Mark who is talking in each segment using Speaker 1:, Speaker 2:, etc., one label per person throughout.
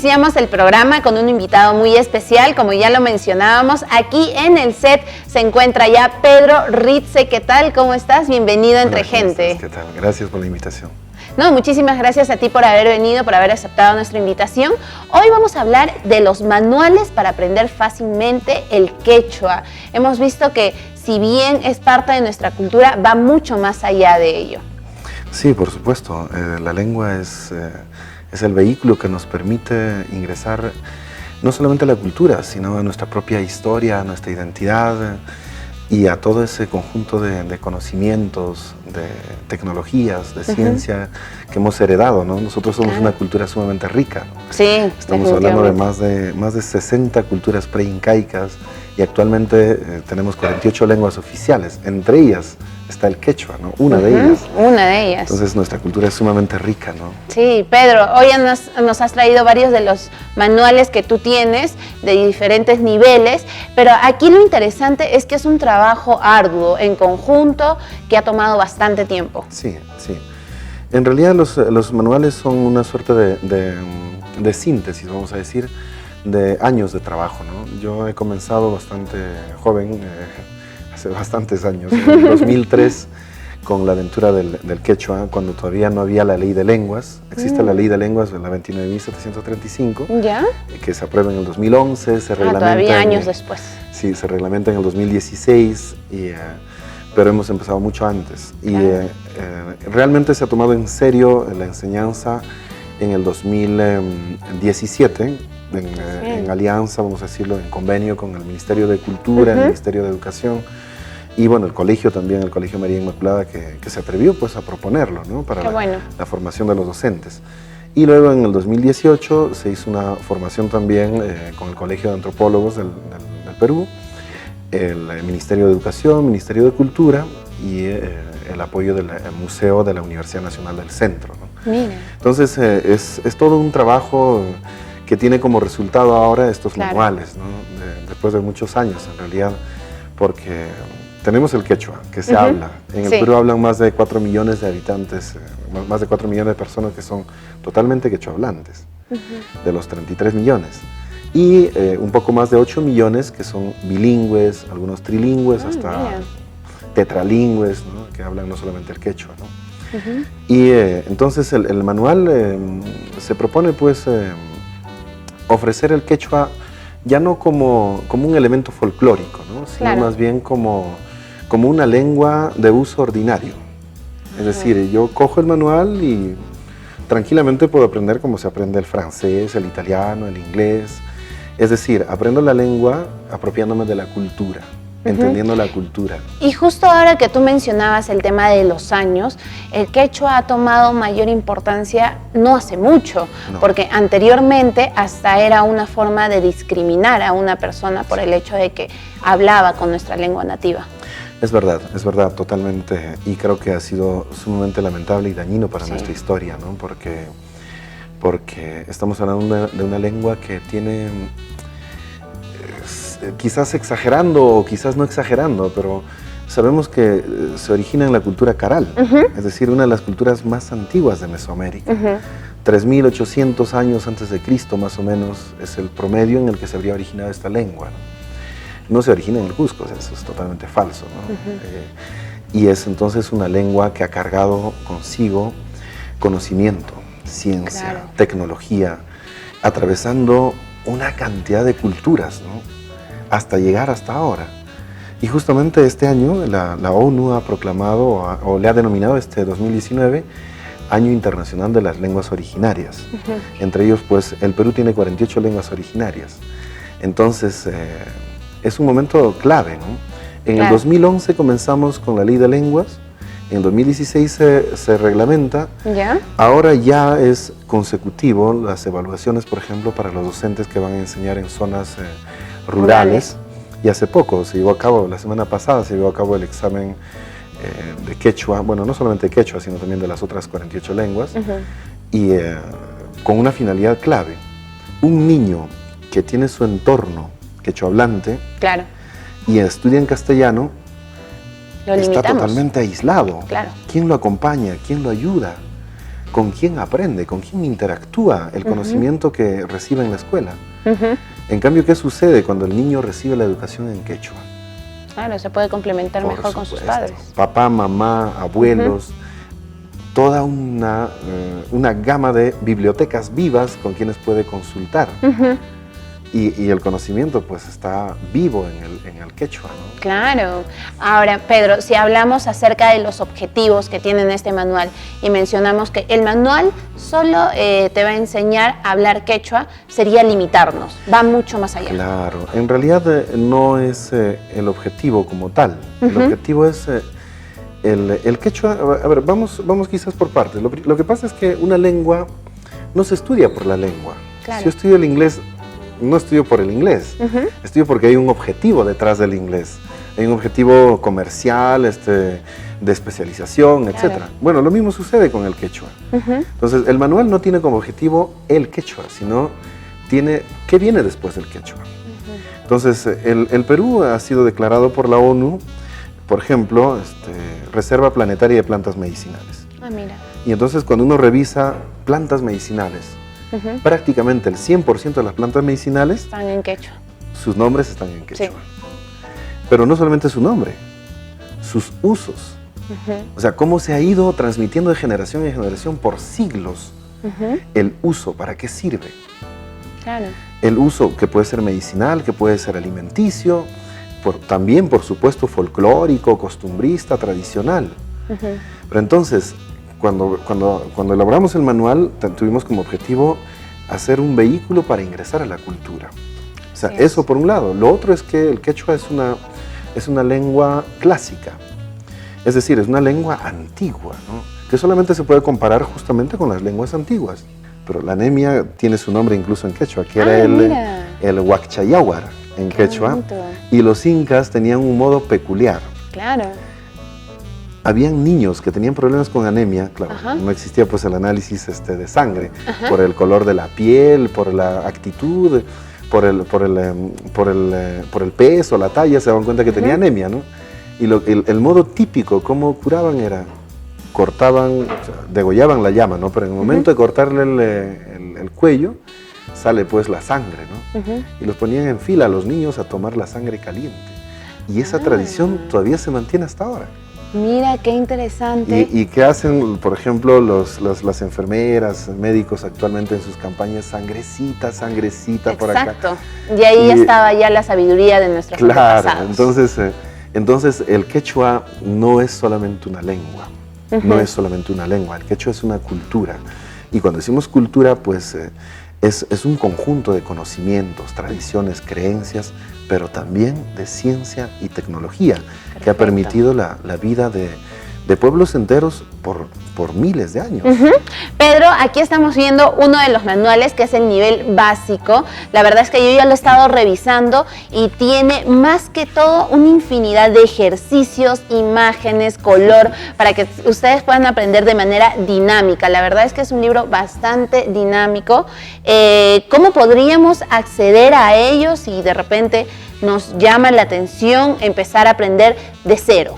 Speaker 1: iniciamos el programa con un invitado muy especial, como ya lo mencionábamos. Aquí en el set se encuentra ya Pedro Ritze. ¿Qué tal? ¿Cómo estás? Bienvenido a Entre Gente.
Speaker 2: ¿Qué tal? Gracias por la invitación.
Speaker 1: No, muchísimas gracias a ti por haber venido, por haber aceptado nuestra invitación. Hoy vamos a hablar de los manuales para aprender fácilmente el quechua. Hemos visto que, si bien es parte de nuestra cultura, va mucho más allá de ello.
Speaker 2: Sí, por supuesto. La lengua es el vehículo que nos permite ingresar no solamente a la cultura, sino a nuestra propia historia, a nuestra identidad y a todo ese conjunto de conocimientos, de tecnologías, de ciencia que hemos heredado, ¿no? Nosotros somos una cultura sumamente rica, ¿no?
Speaker 1: Sí,
Speaker 2: estamos hablando de más de 60 culturas preincaicas y actualmente tenemos 48 lenguas oficiales, entre ellas está el quechua, ¿no? Una de ellas.
Speaker 1: Una de ellas.
Speaker 2: Entonces nuestra cultura es sumamente rica, ¿no?
Speaker 1: Sí, Pedro, hoy nos has traído varios de los manuales que tú tienes de diferentes niveles, pero aquí lo interesante es que es un trabajo arduo, en conjunto, que ha tomado bastante tiempo.
Speaker 2: Sí, sí. En realidad los manuales son una suerte de síntesis, vamos a decir, de años de trabajo, ¿no? Yo he comenzado bastante joven, hace bastantes años, en el 2003, con la aventura del quechua, cuando todavía no había la ley de lenguas. Existe la ley de lenguas, la 29.735,
Speaker 1: ¿Ya?
Speaker 2: Que se aprueba en el 2011, se reglamenta...
Speaker 1: Todavía años después.
Speaker 2: Sí, se reglamenta en el 2016, pero hemos empezado mucho antes. Y realmente se ha tomado en serio la enseñanza en el 2017, en alianza, vamos a decirlo, en convenio con el Ministerio de Cultura, el Ministerio de Educación, y bueno, el colegio también, el Colegio María Inmaculada, que se atrevió pues a proponerlo, ¿no? Para la formación de los docentes. Y luego en el 2018 se hizo una formación también con el Colegio de Antropólogos del Perú, el Ministerio de Educación, Ministerio de Cultura y el apoyo del Museo de la Universidad Nacional del Centro, ¿no?
Speaker 1: Mira.
Speaker 2: Entonces es todo un trabajo que tiene como resultado ahora estos manuales, ¿no? Después de muchos años en realidad, porque tenemos el quechua, que se habla. En el Perú hablan más de 4 millones de habitantes, más de 4 millones de personas que son totalmente quechua hablantes, de los 33 millones. Y un poco más de 8 millones que son bilingües, algunos trilingües, hasta tetralingües, ¿no? Que hablan no solamente el quechua, ¿no? Y entonces el manual se propone pues ofrecer el quechua ya no como un elemento folclórico, ¿no? Sino más bien como una lengua de uso ordinario. Es decir, yo cojo el manual y tranquilamente puedo aprender como se aprende el francés, el italiano, el inglés. Es decir, aprendo la lengua apropiándome de la cultura, entendiendo la cultura.
Speaker 1: Y justo ahora que tú mencionabas el tema de los años, el quechua ha tomado mayor importancia no hace mucho, porque anteriormente hasta era una forma de discriminar a una persona por el hecho de que hablaba con nuestra lengua nativa.
Speaker 2: Es verdad, totalmente. Y creo que ha sido sumamente lamentable y dañino para nuestra historia, ¿no? Porque estamos hablando de una lengua que tiene, quizás exagerando o quizás no exagerando, pero sabemos que se origina en la cultura caral, es decir, una de las culturas más antiguas de Mesoamérica. 3.800 años antes de Cristo, más o menos, es el promedio en el que se habría originado esta lengua, ¿no? No se origina en el Cusco, eso es totalmente falso, ¿no? Y es entonces una lengua que ha cargado consigo conocimiento, ciencia, tecnología, atravesando una cantidad de culturas, ¿no? Hasta llegar hasta ahora. Y justamente este año la ONU ha proclamado o le ha denominado este 2019 Año Internacional de las Lenguas Originarias. Entre ellos, pues, el Perú tiene 48 lenguas originarias. Entonces, es un momento clave, ¿no? En el 2011 comenzamos con la Ley de Lenguas, en el 2016 se reglamenta, ahora ya es consecutivo las evaluaciones, por ejemplo, para los docentes que van a enseñar en zonas rurales. Y hace poco se llevó a cabo, la semana pasada se llevó a cabo el examen de quechua, bueno, no solamente de quechua, sino también de las otras 48 lenguas, y con una finalidad clave. Un niño que tiene su entorno quechua hablante y estudia en castellano, está totalmente aislado. ¿Quién lo acompaña? ¿Quién lo ayuda? con quién aprende, con quién interactúa el conocimiento que recibe en la escuela. En cambio, ¿qué sucede cuando el niño recibe la educación en quechua?
Speaker 1: Claro, se puede complementar mejor con sus padres.
Speaker 2: Papá, mamá, abuelos, toda una gama de bibliotecas vivas con quienes puede consultar. Y el conocimiento pues está vivo en el quechua, ¿no?
Speaker 1: Claro. Ahora, Pedro, si hablamos acerca de los objetivos que tiene este manual y mencionamos que el manual solo te va a enseñar a hablar quechua, sería limitarnos, va mucho más allá.
Speaker 2: Claro, en realidad no es el objetivo como tal, el objetivo es el quechua. A ver, vamos quizás por partes. Lo que pasa es que una lengua no se estudia por la lengua.
Speaker 1: Claro.
Speaker 2: Si yo estudio el inglés, no estudio por el inglés, estudio porque hay un objetivo detrás del inglés. Hay un objetivo comercial, de especialización, etc. Claro. Bueno, lo mismo sucede con el quechua. Entonces, el manual no tiene como objetivo el quechua, sino tiene qué viene después del quechua. Entonces, el Perú ha sido declarado por la ONU, por ejemplo, Reserva Planetaria de Plantas Medicinales.
Speaker 1: Ah, mira.
Speaker 2: Y entonces, cuando uno revisa plantas medicinales, prácticamente el 100% de las plantas medicinales
Speaker 1: están en quechua.
Speaker 2: Sus nombres están en quechua.
Speaker 1: Sí.
Speaker 2: Pero no solamente su nombre, sus usos. O sea, cómo se ha ido transmitiendo de generación en generación por siglos el uso, para qué sirve.
Speaker 1: Claro.
Speaker 2: El uso que puede ser medicinal, que puede ser alimenticio, también, por supuesto, folclórico, costumbrista, tradicional. Pero entonces, cuando elaboramos el manual, tuvimos como objetivo hacer un vehículo para ingresar a la cultura. O sea, eso por un lado. Lo otro es que el quechua es una lengua clásica. Es decir, es una lengua antigua, ¿no? Que solamente se puede comparar justamente con las lenguas antiguas. Pero la anemia tiene su nombre incluso en quechua, que era el huacchayáhuar en quechua. Y los incas tenían un modo peculiar.
Speaker 1: Claro.
Speaker 2: Habían niños que tenían problemas con anemia, claro, no existía pues el análisis de sangre, por el color de la piel, por la actitud, por el peso, la talla, se daban cuenta que tenía anemia, ¿no? Y el modo típico, cómo curaban era, cortaban, o sea, degollaban la llama, ¿no? Pero en el momento de cortarle el cuello, sale pues la sangre, ¿no? Y los ponían en fila a los niños a tomar la sangre caliente. Y esa tradición todavía se mantiene hasta ahora.
Speaker 1: Mira, qué interesante.
Speaker 2: ¿Y qué hacen, por ejemplo, las enfermeras, médicos actualmente en sus campañas? Sangrecita, sangrecita por acá.
Speaker 1: Exacto. Y ahí estaba ya la sabiduría de nuestros antepasados.
Speaker 2: Claro, entonces el quechua no es solamente una lengua. No es solamente una lengua. El quechua es una cultura. Y cuando decimos cultura, pues es un conjunto de conocimientos, tradiciones, creencias, pero también de ciencia y tecnología. Perfecto. Que ha permitido la vida de pueblos enteros por miles de años.
Speaker 1: Pedro, aquí estamos viendo uno de los manuales que es el nivel básico. La verdad es que yo ya lo he estado revisando y tiene más que todo una infinidad de ejercicios, imágenes, color, para que ustedes puedan aprender de manera dinámica. La verdad es que es un libro bastante dinámico. ¿Cómo podríamos acceder a ellos si de repente nos llama la atención empezar a aprender de cero?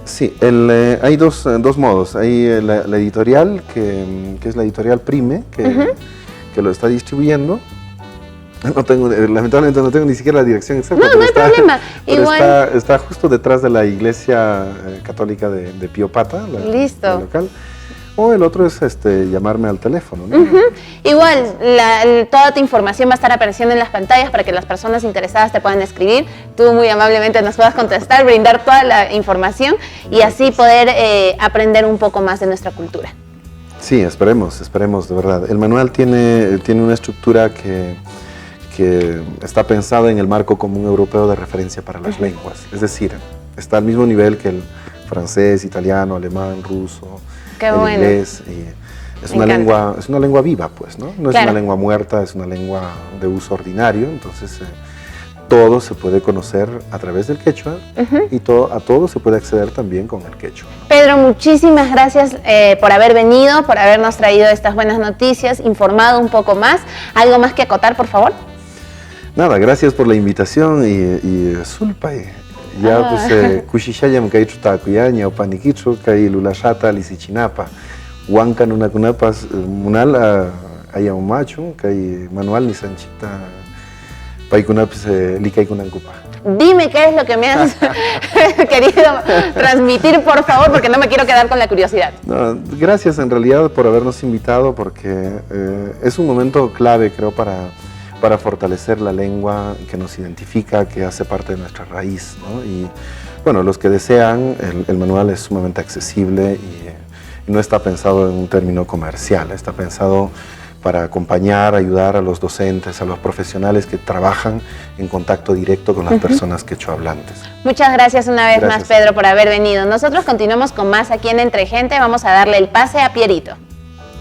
Speaker 2: Sí, hay dos modos. Hay la editorial, que es la editorial Prime, que lo está distribuyendo. Lamentablemente no tengo ni siquiera la dirección exacta.
Speaker 1: No hay problema.
Speaker 2: Pero igual está justo detrás de la iglesia católica de Pío Pata, la local. O el otro es llamarme al teléfono, ¿no?
Speaker 1: Igual, toda tu información va a estar apareciendo en las pantallas para que las personas interesadas te puedan escribir. Tú muy amablemente nos puedas contestar, brindar toda la información y así poder aprender un poco más de nuestra cultura.
Speaker 2: Sí, esperemos de verdad. El manual tiene una estructura que está pensada en el marco común europeo de referencia para las lenguas. Es decir, está al mismo nivel que el francés, italiano, alemán, ruso, inglés. Y es una lengua viva, pues, ¿no? No es una lengua muerta, es una lengua de uso ordinario. Entonces, todo se puede conocer a través del quechua y a todo se puede acceder también con el quechua, ¿no?
Speaker 1: Pedro, muchísimas gracias por haber venido, por habernos traído estas buenas noticias, informado un poco más. ¿Algo más que acotar, por favor?
Speaker 2: Nada, gracias por la invitación y sulpay. Ya pues kushishayam kaichu takuya ñawpanikichu kay lulashata lisichinapa Huancan una cunapas munal haya un macho, que hay manual ni sanchita, paicunapas lica y kunancupa.
Speaker 1: Dime qué es lo que me has querido transmitir, por favor, porque no me quiero quedar con la curiosidad.
Speaker 2: No, gracias en realidad por habernos invitado, porque es un momento clave, creo, para fortalecer la lengua que nos identifica, que hace parte de nuestra raíz, ¿no? Y bueno, los que desean, el manual es sumamente accesible y no está pensado en un término comercial, está pensado para acompañar, ayudar a los docentes, a los profesionales que trabajan en contacto directo con las personas quechohablantes.
Speaker 1: Muchas gracias una vez más, Pedro, por haber venido. Nosotros continuamos con más aquí en Entre Gente. Vamos a darle el pase a Pierito.